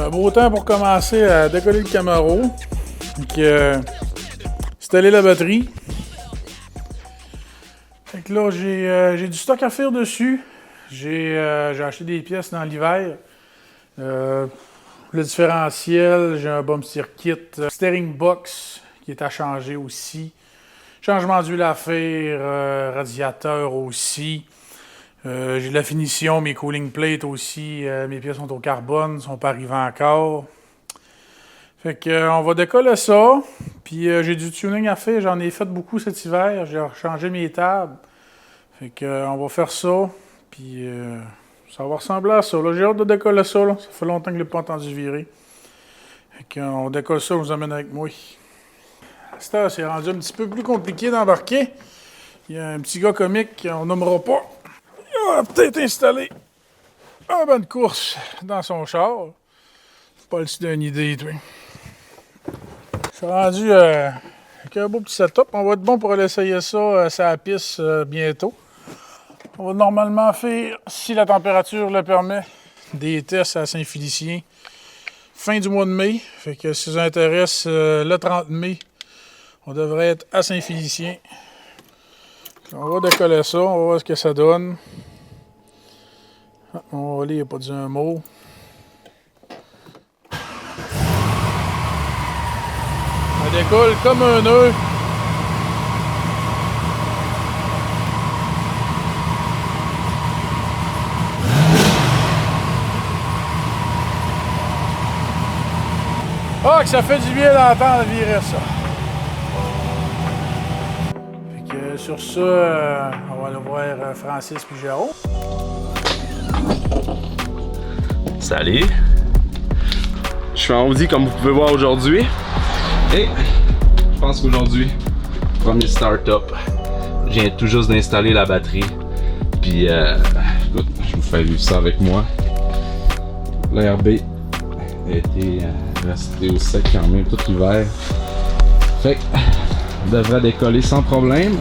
Beau temps pour commencer à décoller le Camaro. Donc, installer la batterie. Fait que là, j'ai du stock à faire dessus. J'ai acheté des pièces dans l'hiver. Le différentiel, j'ai un bump circuit. Steering box qui est à changer aussi. Changement d'huile à faire, radiateur aussi. J'ai de la finition, mes cooling plates aussi. Mes pièces sont au carbone, ne sont pas arrivées encore. Fait que on va décoller ça. Puis j'ai du tuning à faire, j'en ai fait beaucoup cet hiver. J'ai changé mes tables. Fait que on va faire ça. Puis ça va ressembler à ça. J'ai hâte de décoller ça. Là. Ça fait longtemps que je ne l'ai pas entendu virer. Fait que on décolle ça, on vous amène avec moi. À c'est rendu un petit peu plus compliqué d'embarquer. Il y a un petit gars comique qu'on nommera pas. Il va peut-être installer un banc de course dans son char. Pas le dessus d'une idée, toi. Je suis rendu avec un beau petit setup. On va être bon pour aller essayer ça sur la piste bientôt. On va normalement faire, si la température le permet, des tests à Saint-Félicien fin du mois de mai. Fait que si ça vous intéresse, le 30 mai, on devrait être à Saint-Félicien. On va décoller ça, on va voir ce que ça donne. Ah, mon volet n'a pas dit un mot. Ça décolle comme un nœud. Ah, que ça fait du bien d'entendre virer ça. Fait que sur ça, on va aller voir Francis puis Jérôme. Salut! Je suis en Audi comme vous pouvez voir aujourd'hui. Et je pense qu'aujourd'hui, premier start-up, je viens tout juste d'installer la batterie. Puis écoute, je vous fais vivre ça avec moi. L'ARB a été resté au sec quand même tout l'hiver. Fait que on devrait décoller sans problème.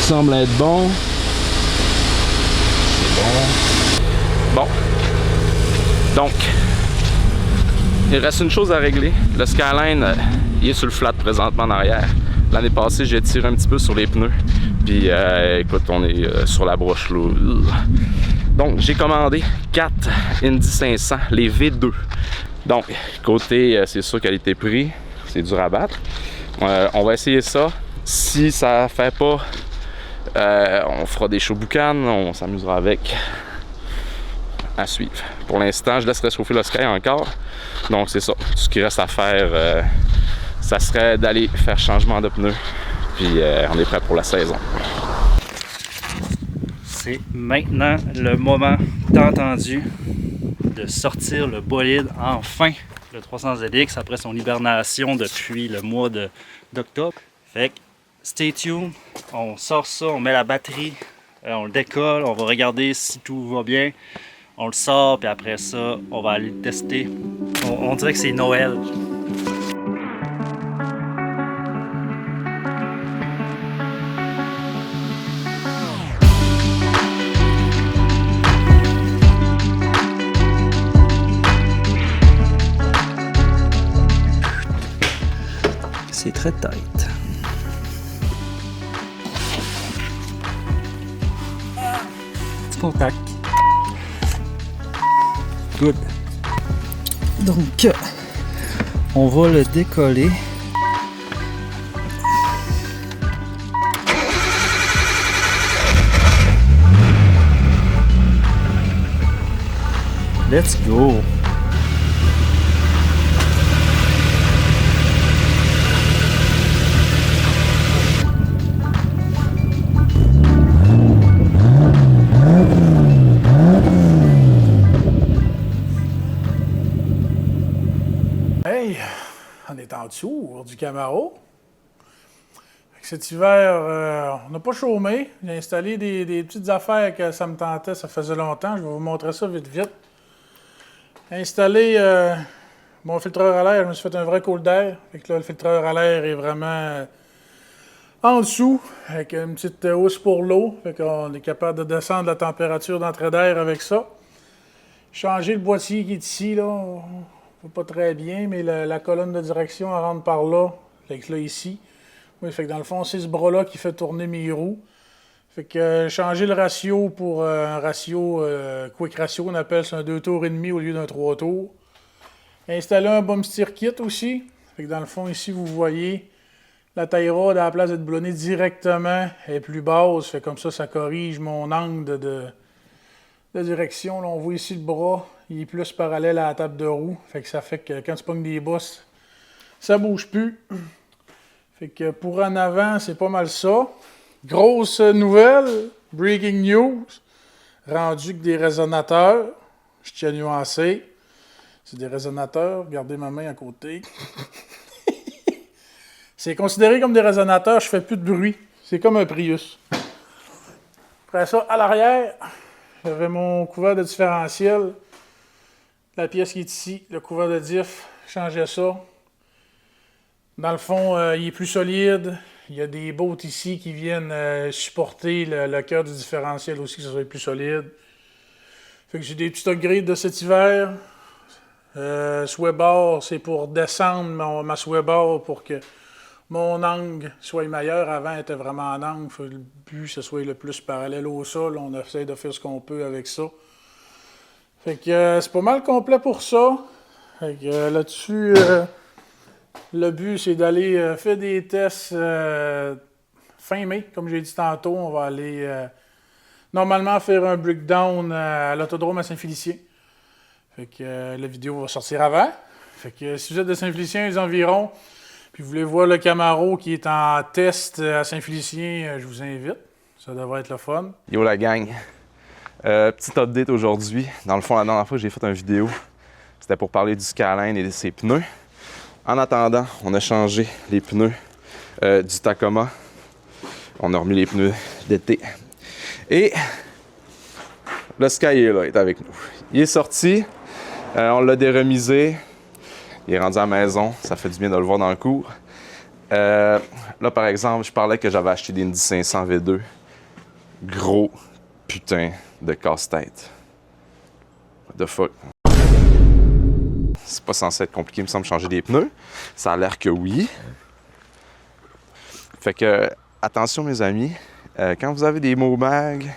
Semble être bon. C'est bon. Bon. Donc, il reste une chose à régler. Le Skyline, il est sur le flat présentement en arrière. L'année passée, j'ai tiré un petit peu sur les pneus. Puis, écoute, on est sur la broche là. Donc, j'ai commandé 4 Indy 500, les V2. Donc, côté, c'est sûr qualité-prix, c'est dur à battre. On va essayer ça. Si ça fait pas, on fera des show boucan, on s'amusera avec. À suivre. Pour l'instant, je laisserai chauffer le Sky encore. Donc c'est ça. Tout ce qui reste à faire, ça serait d'aller faire changement de pneus. Puis on est prêt pour la saison. C'est maintenant le moment tant attendu de sortir le bolide enfin, le 300ZX, après son hibernation depuis le mois d'octobre. Fait que stay tuned, on sort ça, on met la batterie, on le décolle, on va regarder si tout va bien. On le sort, puis après ça, on va aller le tester. On dirait que c'est Noël. C'est très tight. Petit contact. Good. Donc, on va le décoller. Let's go. appareil, on est en dessous du Camaro. Cet hiver, on n'a pas chômé. J'ai installé des petites affaires que ça me tentait, ça faisait longtemps. Je vais vous montrer ça vite. Installé mon filtreur à l'air, je me suis fait un vrai cool d'air. Fait que là, le filtreur à l'air est vraiment en dessous, avec une petite housse pour l'eau. Fait qu'on est capable de descendre la température d'entrée d'air avec ça. Changer le boîtier qui est ici, là, on voit pas très bien, mais la colonne de direction, elle rentre par là. Fait que là, ici. Oui, fait que dans le fond, c'est ce bras-là qui fait tourner mes roues. Fait que changer le ratio pour un ratio quick ratio, on appelle ça un 2 tours et demi au lieu d'un 3 tours. Installer un bump steer kit aussi. Fait que dans le fond, ici, vous voyez la taille rod, à la place d'être boulonnée directement, elle est plus basse. Fait comme ça corrige mon angle de direction. Là, on voit ici le bras, il est plus parallèle à la table de roue. Fait que ça fait que quand tu pognes des bosses, ça bouge plus. Fait que pour en avant, c'est pas mal ça. Grosse nouvelle, breaking news, rendu que des résonateurs, je tiens à nuancer, c'est des résonateurs, regardez ma main à côté. C'est considéré comme des résonateurs, je fais plus de bruit, c'est comme un Prius. Après ça, à l'arrière, j'avais mon couvert de différentiel, la pièce qui est ici, le couvert de diff, je changeais ça. Dans le fond, il est plus solide. Il y a des bottes ici qui viennent supporter le cœur du différentiel aussi, que ça soit plus solide. Fait que j'ai des petits upgrades de cet hiver. Sway bar, c'est pour descendre ma sway bar pour que mon angle soit meilleur. Avant, elle était vraiment en angle. Faut le but que ce soit le plus parallèle au sol. On essaie de faire ce qu'on peut avec ça. Fait que c'est pas mal complet pour ça. Fait que là-dessus... le but, c'est d'aller faire des tests fin mai. Comme j'ai dit tantôt, on va aller normalement faire un breakdown à l'autodrome à Saint-Félicien. Fait que la vidéo va sortir avant. Fait que si vous êtes de Saint-Félicien, les environs, puis vous voulez voir le Camaro qui est en test à Saint-Félicien, je vous invite. Ça devrait être le fun. Yo la gang! Petit update aujourd'hui. Dans le fond, la dernière fois que j'ai fait une vidéo, c'était pour parler du Skyline et de ses pneus. En attendant, on a changé les pneus du Tacoma. On a remis les pneus d'été. Et le Sky est là, il est avec nous. Il est sorti, on l'a déremisé. Il est rendu à la maison, ça fait du bien de le voir dans le cours. Là, par exemple, je parlais que j'avais acheté des Indy 500 V2. Gros putain de casse-tête. What the fuck? C'est pas censé être compliqué, il me semble, changer des pneus. Ça a l'air que oui. Fait que, attention mes amis, quand vous avez des Mobag,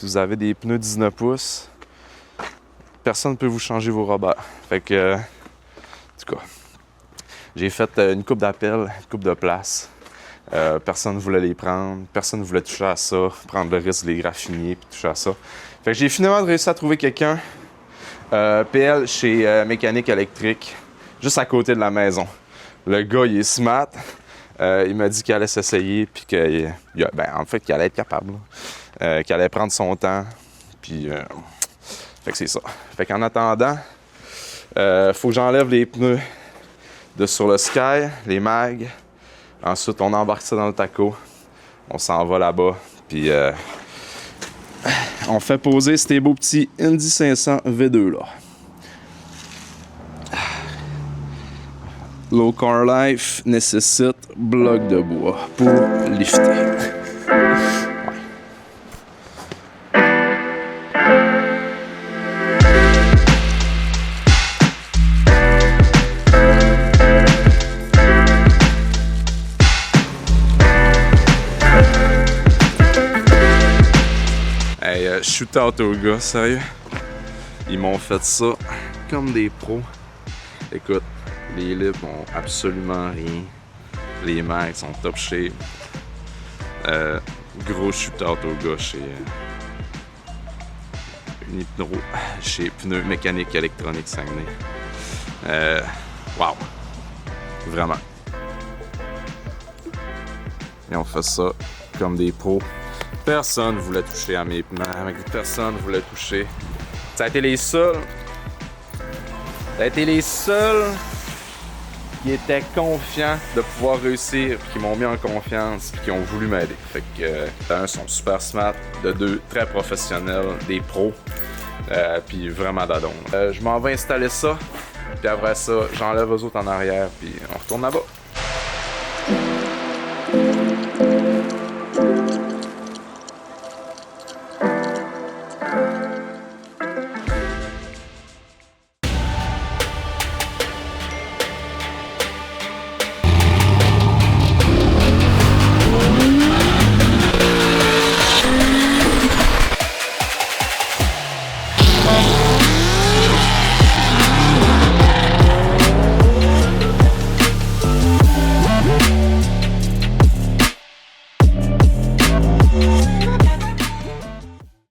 vous avez des pneus 19 pouces, personne ne peut vous changer vos robots. Fait que, en tout cas, j'ai fait une coupe d'appels, une coupe de places. Personne ne voulait les prendre, personne ne voulait toucher à ça, prendre le risque de les graffiner puis toucher à ça. Fait que j'ai finalement réussi à trouver quelqu'un. PL chez Mécanique Électrique, juste à côté de la maison. Le gars, il est smart. Il m'a dit qu'il allait s'essayer, puis en fait, qu'il allait être capable. Qu'il allait prendre son temps. Puis, fait que c'est ça. Fait qu'en attendant, faut que j'enlève les pneus de sur le Sky, les mags. Ensuite, on embarque ça dans le taco. On s'en va là-bas. Puis, on fait poser ces beaux petits Indy 500 V2 là. Low Car Life nécessite bloc de bois pour lifter. Shoot out aux gars, sérieux. Ils m'ont fait ça comme des pros. Écoute, les lips ont absolument rien. Les mags sont top shape. Gros shoot out aux gars chez Unipneu, chez Pneus Mécanique Électronique Saguenay. Wow! Vraiment. Et on fait ça comme des pros. Personne ne voulait toucher à mes pneus, personne ne voulait toucher. Ça a été les seuls. Ça a été les seuls qui étaient confiants de pouvoir réussir, puis qui m'ont mis en confiance, puis qui ont voulu m'aider. Fait que, d'un, sont super smart, de deux, très professionnels, des pros, puis vraiment d'adon. Je m'en vais installer ça, puis après ça, j'enlève eux autres en arrière, puis on retourne là-bas.